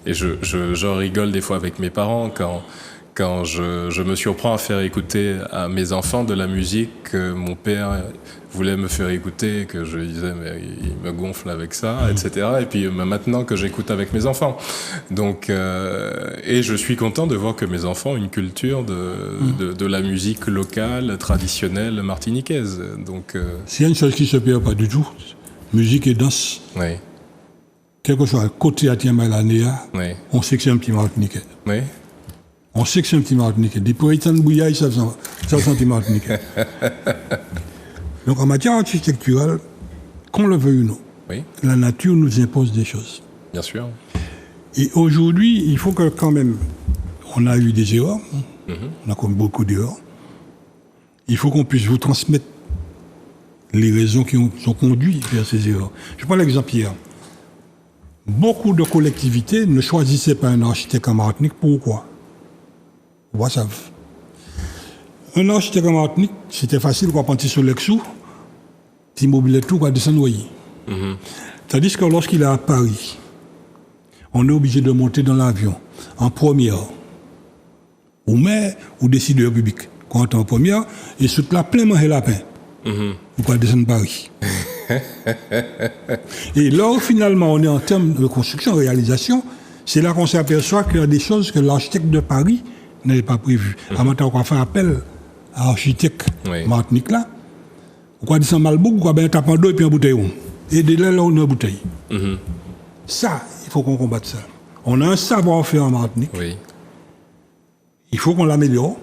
et j'en rigole des fois avec mes parents quand je me surprends à faire écouter à mes enfants de la musique que mon père voulait me faire écouter, que je disais mais il me gonfle avec ça, etc. Et puis maintenant que j'écoute avec mes enfants. Donc, et je suis content de voir que mes enfants ont une culture de la musique locale, traditionnelle, martiniquaise. Donc, s'il y a une chose qui ne se perd pas du tout, musique et danse. Oui. Quel que soit le côté à Tiamalanea, Oui. on sait que c'est un petit Martiniquais. Oui. On sait que c'est un petit Martiniquais. Des poètes de bouillaille, ça c'est un petit Martiniquais. Donc en matière architecturale, qu'on le veuille ou non, Oui. la nature nous impose des choses. Bien sûr. Et aujourd'hui, il faut que quand même, on a eu des erreurs, on a comme beaucoup d'erreurs, il faut qu'on puisse vous transmettre les raisons qui ont conduit vers ces erreurs. Je prends l'exemple hier. Beaucoup de collectivités ne choisissaient pas un architecte en Martinique. Pourquoi? Pourquoi ça? Un architecte en Martinique, c'était facile, quoi, partir sur l'Exou, t'immobiliser tout, quoi, descendre noyer. Tandis que lorsqu'il est à Paris, on est obligé de monter dans l'avion en première, ou maire, ou décideur public. Quand on est en première, et sous là, plein manger lapin. Ou pas descendre Paris. Et là où finalement on est en termes de construction, réalisation, c'est là qu'on s'aperçoit qu'il y a des choses que l'architecte de Paris n'avait pas prévues. En même temps, on va faire appel à l'architecte Martinique là. On va descendre Malbourg, on va bien taper en dos et puis en bouteille. Et de là, on a une bouteille. Ça, il faut qu'on combatte ça. On a un savoir-faire en Martinique. Oui. Il faut qu'on l'améliore,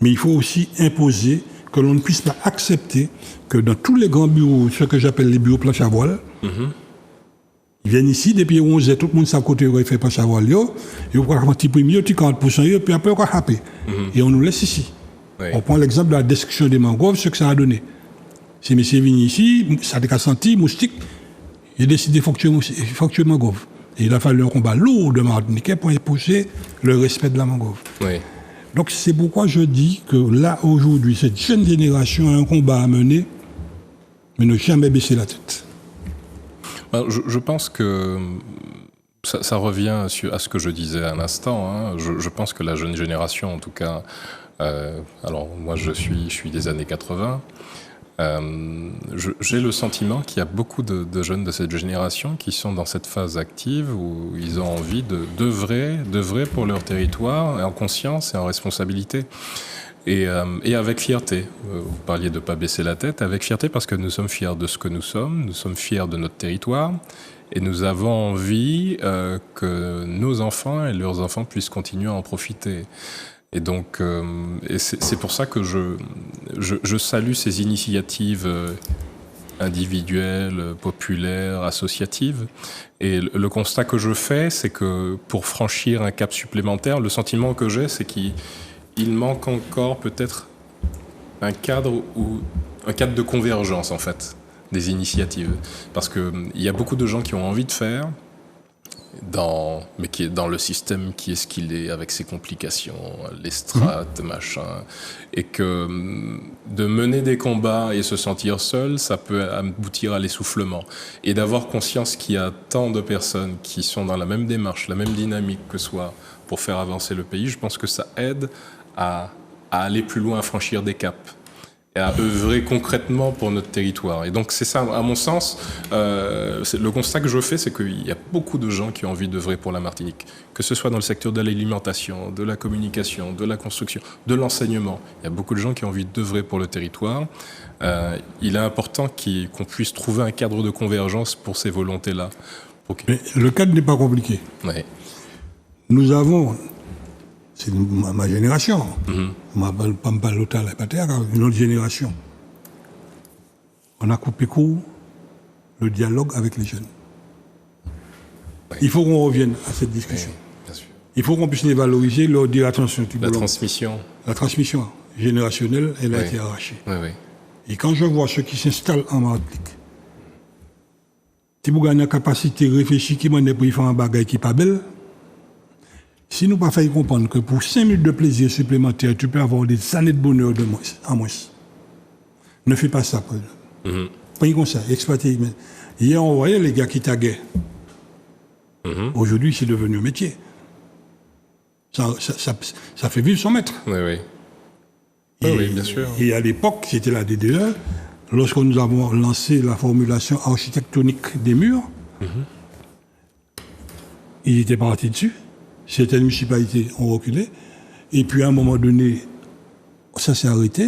mais il faut aussi imposer que l'on ne puisse pas accepter que dans tous les grands bureaux, ce que j'appelle les bureaux planche à voile, ils viennent ici, depuis 11 ans, tout le monde sait à côté où il fait planche à voile, et on prend un petit premier, 40%, puis après on va happer. Et on nous laisse ici. Oui. On prend l'exemple de la destruction des mangroves, ce que ça a donné. Si M. est venu ici, ça a senti, moustique, il a décidé de facturer mangrove. Et il a fallu un combat lourd de Martiniquais pour imposer le respect de la mangrove. Oui. Donc c'est pourquoi je dis que là, aujourd'hui, cette jeune génération a un combat à mener, mais ne jamais baisser la tête. Je pense que ça revient à ce que je disais à l'instant. Hein. Je pense que la jeune génération, en tout cas, alors moi je suis des années 80, j'ai le sentiment qu'il y a beaucoup de jeunes de cette génération qui sont dans cette phase active où ils ont envie d'œuvrer pour leur territoire, en conscience et en responsabilité. Et avec fierté. Vous parliez de ne pas baisser la tête. Avec fierté parce que nous sommes fiers de ce que nous sommes fiers de notre territoire, et nous avons envie que nos enfants et leurs enfants puissent continuer à en profiter. Et donc, c'est pour ça que je salue ces initiatives individuelles, populaires, associatives. Et le constat que je fais, c'est que pour franchir un cap supplémentaire, le sentiment que j'ai, c'est qu'il manque encore peut-être un cadre de convergence, en fait, des initiatives. Parce qu'il y a beaucoup de gens qui ont envie de faire, mais qui est dans le système qui est ce qu'il est, avec ses complications, les strates, machin, et que de mener des combats et se sentir seul, ça peut aboutir à l'essoufflement. Et d'avoir conscience qu'il y a tant de personnes qui sont dans la même démarche, la même dynamique que soi, pour faire avancer le pays, je pense que ça aide à aller plus loin, à franchir des caps et à œuvrer concrètement pour notre territoire. Et donc c'est ça, à mon sens, le constat que je fais, c'est qu'il y a beaucoup de gens qui ont envie d'œuvrer pour la Martinique, que ce soit dans le secteur de l'alimentation, de la communication, de la construction, de l'enseignement. Il y a beaucoup de gens qui ont envie d'œuvrer pour le territoire. Il est important qu'on puisse trouver un cadre de convergence pour ces volontés-là. Mais le cadre n'est pas compliqué. Oui. Nous avons... C'est ma génération. Pas l'autre, une autre génération. On a coupé court le dialogue avec les jeunes. Oui. Il faut qu'on revienne à cette discussion. Oui, bien sûr. Il faut qu'on puisse les valoriser, leur dire attention. La transmission générationnelle, elle a été arrachée. Oui, oui. Et quand je vois ceux qui s'installent en Martinique, si vous avez une capacité de réfléchir qui m'a pour faire un bagage qui n'est pas belle, si nous ne pas faire comprendre que pour 5 minutes de plaisir supplémentaire, tu peux avoir des années de bonheur en moins. Ne fais pas ça. Pas comme ça, exploiter. Hier, on voyait les gars qui taguaient. Aujourd'hui, c'est devenu un métier. Ça fait vivre son maître. Oui, oui. Oui, bien sûr. Et à l'époque, c'était la DDE, lorsque nous avons lancé la formulation architectonique des murs, ils étaient partis dessus. Certaines municipalités ont reculé. Et puis, à un moment donné, ça s'est arrêté.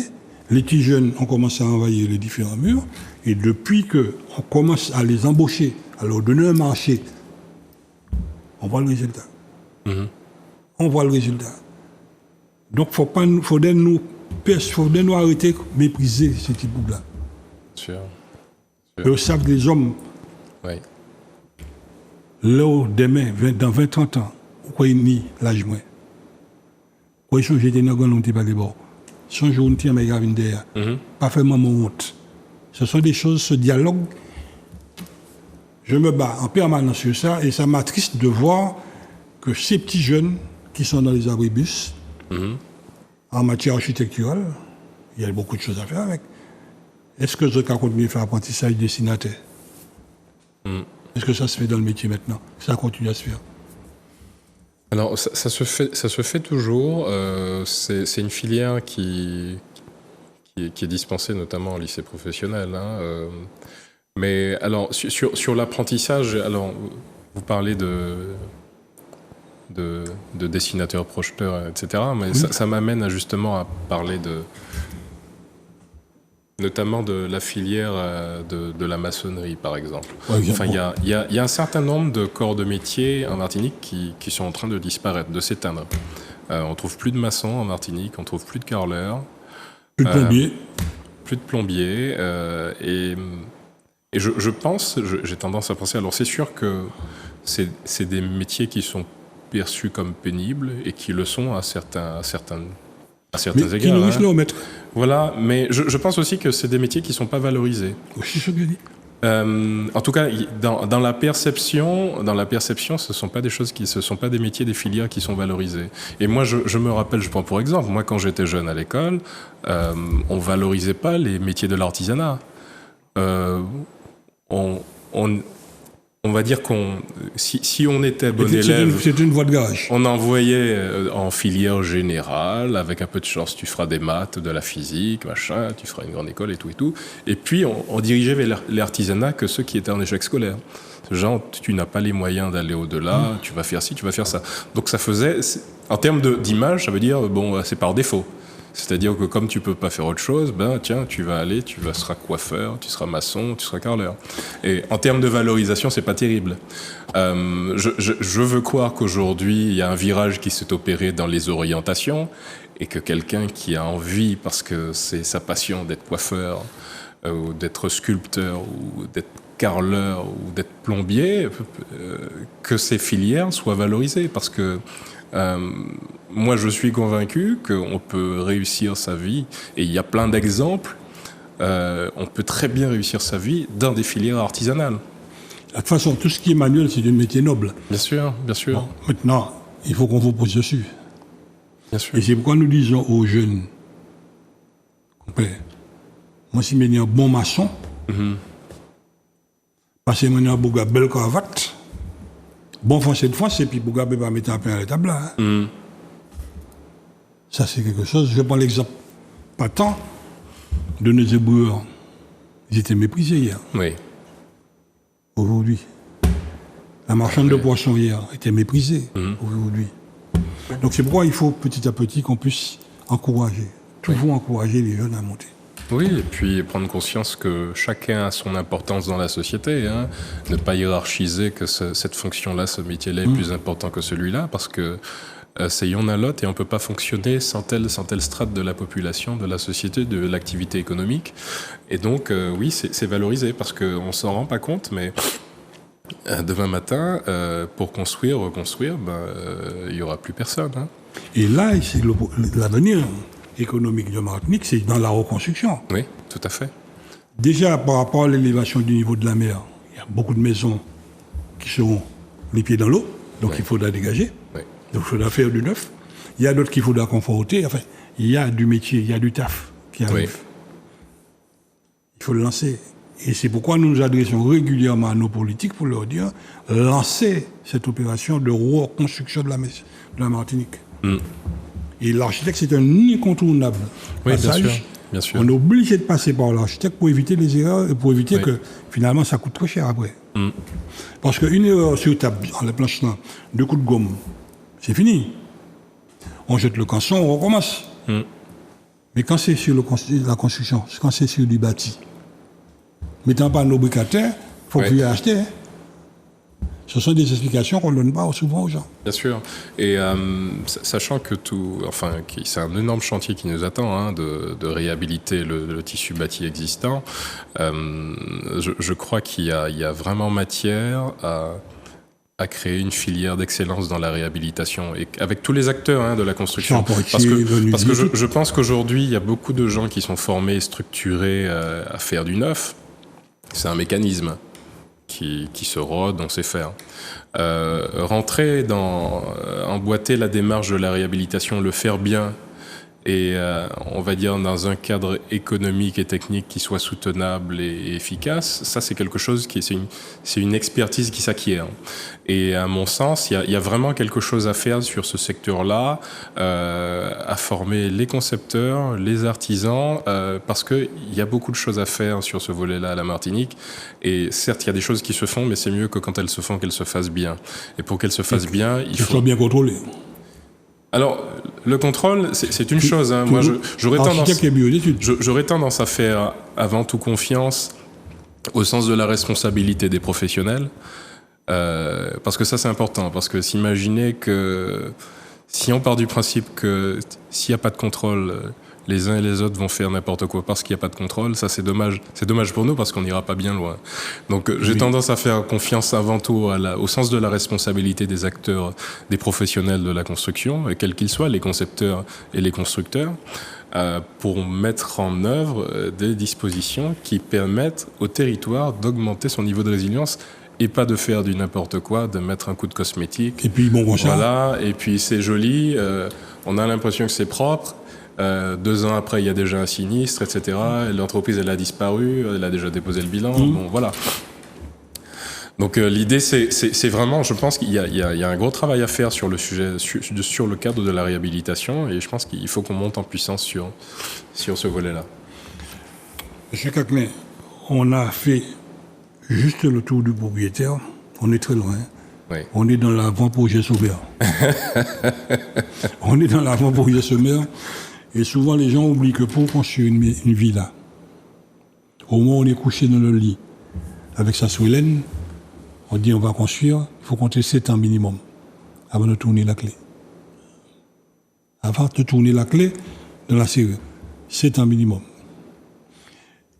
Les petits jeunes ont commencé à envahir les différents murs. Et depuis qu'on commence à les embaucher, à leur donner un marché, on voit le résultat. On voit le résultat. Donc, il faudrait nous arrêter de mépriser ce type-là. Sûr. Ils savent que les hommes, là, demain, dans 20-30 ans, pourquoi ils nient l'âge moins? Pourquoi ils sont jetés dans le grand pas les bords? Ils sont jaunes, mais ils viennent derrière. Pas vraiment mon honte. Ce sont des choses, ce dialogue. Je me bats en permanence sur ça et ça m'attriste de voir que ces petits jeunes qui sont dans les abribus, en matière architecturale, il y a beaucoup de choses à faire avec. Est-ce que je peux continuer à faire apprentissage dessinateur? Est-ce que ça se fait dans le métier maintenant? Ça continue à se faire? Alors, ça se fait toujours. C'est une filière qui est dispensée notamment au lycée professionnel. Mais alors, sur l'apprentissage, alors, vous parlez de dessinateurs, projeteurs, etc. Mais ça m'amène justement à parler Notamment de la filière de la maçonnerie, par exemple. Ouais, Enfin, il y a un certain nombre de corps de métier en Martinique qui sont en train de disparaître, de s'éteindre. On trouve plus de maçons en Martinique, on trouve plus de carreleurs. Plus de plombiers. Plus de plombiers. Et je pense, j'ai tendance à penser, alors c'est sûr que c'est des métiers qui sont perçus comme pénibles et qui le sont à certains égards. Qui nourrissent nos maîtres. Voilà, mais je pense aussi que c'est des métiers qui ne sont pas valorisés. C'est ce que je dis. En tout cas, dans la perception, ce sont pas des métiers, des filières qui sont valorisés. Et moi, je me rappelle, je prends pour exemple, moi quand j'étais jeune à l'école, on valorisait pas les métiers de l'artisanat. On va dire si on était bon élève, c'était une voie de garage. on envoyait en filière générale, avec un peu de chance, tu feras des maths, de la physique, machin, tu feras une grande école et tout. Et puis, on dirigeait vers l'artisanat que ceux qui étaient en échec scolaire. Genre, tu n'as pas les moyens d'aller au-delà, tu vas faire ci, tu vas faire ça. Donc, ça faisait, en termes d'image, ça veut dire, bon, c'est par défaut. C'est-à-dire que comme tu peux pas faire autre chose, ben tiens, tu seras coiffeur, tu seras maçon, tu seras carreleur. Et en termes de valorisation, c'est pas terrible. Je veux croire qu'aujourd'hui, il y a un virage qui s'est opéré dans les orientations et que quelqu'un qui a envie, parce que c'est sa passion d'être coiffeur, ou d'être sculpteur, ou d'être carreleur, ou d'être plombier, que ces filières soient valorisées, parce que moi, je suis convaincu qu'on peut réussir sa vie, et il y a plein d'exemples, on peut très bien réussir sa vie dans des filières artisanales. De toute façon, tout ce qui est manuel, c'est un métier noble. Bien sûr, bien sûr. Bon, maintenant, il faut qu'on vous pose dessus. Bien sûr. Et c'est pourquoi nous disons aux jeunes, moi, si je suis un bon maçon, parce que je suis un belle cravate, bon français de France, et puis pour ne pas mettre un pain à l'étable là. Ça, c'est quelque chose. Je prends l'exemple pas tant de nos éboueurs. Ils étaient méprisés hier. Oui. Aujourd'hui. La marchande de poissons hier était méprisée aujourd'hui. Donc c'est pourquoi il faut petit à petit qu'on puisse encourager, toujours encourager les jeunes à monter. Oui, et puis prendre conscience que chacun a son importance dans la société. Hein. Ne pas hiérarchiser que cette fonction-là, ce métier-là est plus important que celui-là, parce que c'est y'en a l'autre et on ne peut pas fonctionner sans telle strate de la population, de la société, de l'activité économique. Et donc, oui, c'est valorisé, parce qu'on ne s'en rend pas compte, mais demain matin, pour construire, reconstruire, il n'y aura plus personne. Hein. Et là, c'est l'avenir économique de Martinique, c'est dans la reconstruction. Oui, tout à fait. Déjà, par rapport à l'élévation du niveau de la mer, il y a beaucoup de maisons qui sont les pieds dans l'eau, donc il faudra dégager. Oui. Donc il faudra faire du neuf. Il y a d'autres qu'il faudra conforter. Enfin, il y a du métier, il y a du taf qui arrive. Oui. Il faut le lancer. Et c'est pourquoi nous nous adressons régulièrement à nos politiques pour leur dire lancez cette opération de reconstruction de la Martinique. Et l'architecte, c'est un incontournable passage. Bien sûr. On est obligé de passer par l'architecte pour éviter les erreurs et pour éviter que finalement ça coûte trop cher après. Parce qu'une erreur sur table, en la planche là, 2 coups de gomme, c'est fini. On jette le canson, on recommence. Mais quand c'est sur la construction, quand c'est sur du bâti, mettant pas nos briques à terre, il faut plus y acheter. Hein. Ce sont des explications qu'on ne donne pas souvent aux gens. Bien sûr. Et sachant que c'est un énorme chantier qui nous attend, hein, de réhabiliter le tissu bâti existant, je crois qu'il y a vraiment matière à créer une filière d'excellence dans la réhabilitation, et avec tous les acteurs de la construction. Parce que je pense qu'aujourd'hui, il y a beaucoup de gens qui sont formés, structurés à faire du neuf. C'est un mécanisme qui se rôde, on sait faire. Emboîter la démarche de la réhabilitation, le faire bien, et on va dire dans un cadre économique et technique qui soit soutenable et efficace, ça c'est quelque chose c'est une expertise qui s'acquiert. Et à mon sens, il y a vraiment quelque chose à faire sur ce secteur-là, à former les concepteurs, les artisans, parce qu'il y a beaucoup de choses à faire sur ce volet-là à la Martinique. Et certes, il y a des choses qui se font, mais c'est mieux que quand elles se font, qu'elles se fassent bien. Et pour qu'elles se fassent bien, il faut... Qu'elles soient bien contrôlées. Alors, le contrôle, c'est une chose. Hein. Moi, j'aurais tendance à faire avant tout confiance au sens de la responsabilité des professionnels. Parce que ça, c'est important. Parce que s'imaginer que si on part du principe que s'il n'y a pas de contrôle, les uns et les autres vont faire n'importe quoi parce qu'il n'y a pas de contrôle, ça c'est dommage. C'est dommage pour nous parce qu'on n'ira pas bien loin. Donc j'ai tendance à faire confiance avant tout au sens de la responsabilité des acteurs, des professionnels de la construction, quels qu'ils soient, les concepteurs et les constructeurs, pour mettre en œuvre des dispositions qui permettent au territoire d'augmenter son niveau de résilience et pas de faire du n'importe quoi, de mettre un coup de cosmétique. Et puis bon, voilà, et puis c'est joli, on a l'impression que c'est propre. 2 ans après, il y a déjà un sinistre, etc. L'entreprise, elle a disparu, elle a déjà déposé le bilan. Bon, voilà. Donc l'idée, c'est vraiment, je pense qu'il y a un gros travail à faire sur le sujet, sur le cadre de la réhabilitation, et je pense qu'il faut qu'on monte en puissance sur ce volet-là. Monsieur Caclin, on a fait juste le tour du propriétaire. On est très loin. Oui. On est dans l'avant-projet sommaire. On est dans l'avant-projet sommaire. Et souvent, les gens oublient que pour construire une villa, au moment où on est couché dans le lit, avec sa soulène, on dit on va construire, il faut compter 7 ans minimum avant de tourner la clé. Avant de tourner la clé dans la serrure. 7 ans minimum.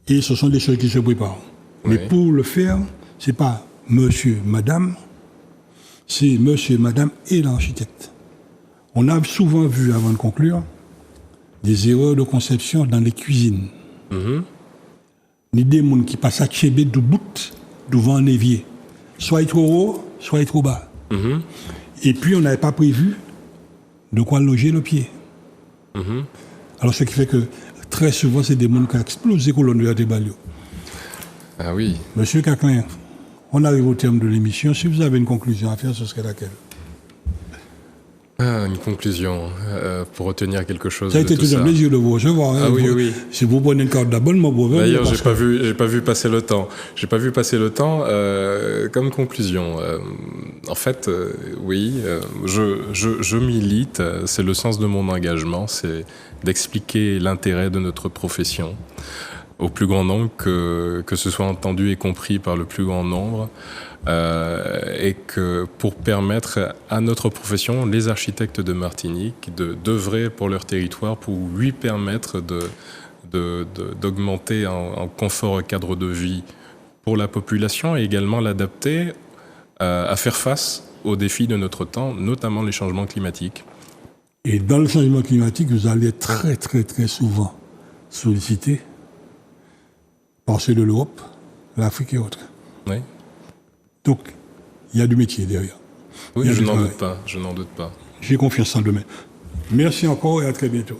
Et ce sont des choses qui se préparent. Oui. Mais pour le faire, ce n'est pas monsieur, madame, c'est monsieur, madame et l'architecte. On a souvent vu, avant de conclure, des erreurs de conception dans les cuisines. Ni des gens qui passent à Tchébé du bout devant un évier. Soit trop haut, soit trop bas. Et puis, on n'avait pas prévu de quoi loger le pied. Alors, ce qui fait que très souvent, c'est des gens qui explosent les colonnes vertébrales. Ah oui. Monsieur Caclin, on arrive au terme de l'émission. Si vous avez une conclusion à faire, ce serait laquelle? Une conclusion pour retenir quelque chose. Ça a été tout un plaisir de vous recevoir. Ah oui, oui. Si vous prenez une carte d'abonnement, vous venez. D'ailleurs, j'ai pas vu passer le temps. J'ai pas vu passer le temps. Comme conclusion, en fait, oui, je milite. C'est le sens de mon engagement, c'est d'expliquer l'intérêt de notre profession au plus grand nombre, que ce soit entendu et compris par le plus grand nombre. Et que pour permettre à notre profession, les architectes de Martinique, d'œuvrer pour leur territoire, pour lui permettre d'augmenter en confort et cadre de vie pour la population et également l'adapter à faire face aux défis de notre temps, notamment les changements climatiques. Et dans le changement climatique, vous allez être très, très, très souvent sollicité par ceux de l'Europe, l'Afrique et autres. Oui. Donc, il y a du métier derrière. Oui, je n'en doute pas. J'ai confiance en demain. Merci encore et à très bientôt.